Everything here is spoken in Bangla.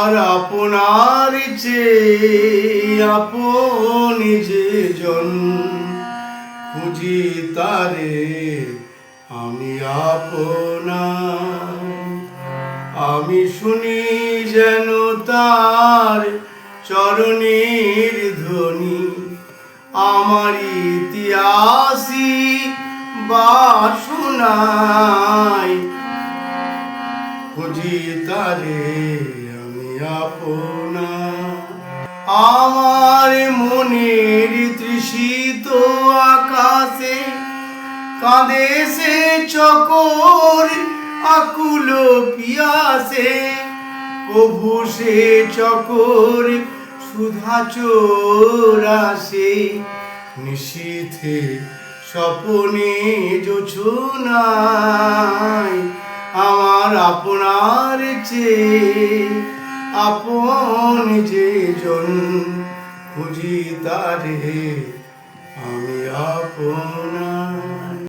আমার আপনার চেয়ে আপন যে জন, খুঁজি তারে আমি আপনা। আমি শুনি যেন তার চরণের ধ্বনি, আমার ইতিহাসী বাসনায় খুঁজি তারে আমি আপনা। আমার মনের তৃষিত আকাশে কাঁদে সে চকর আকুল পিয়াসে, কভু সে চকর সুধা চোরাসে, নিশীথে স্বপনে জোছনায় আমার আপনার চেয়ে আপন যে জন, খুঁজি তারে আমি আপন।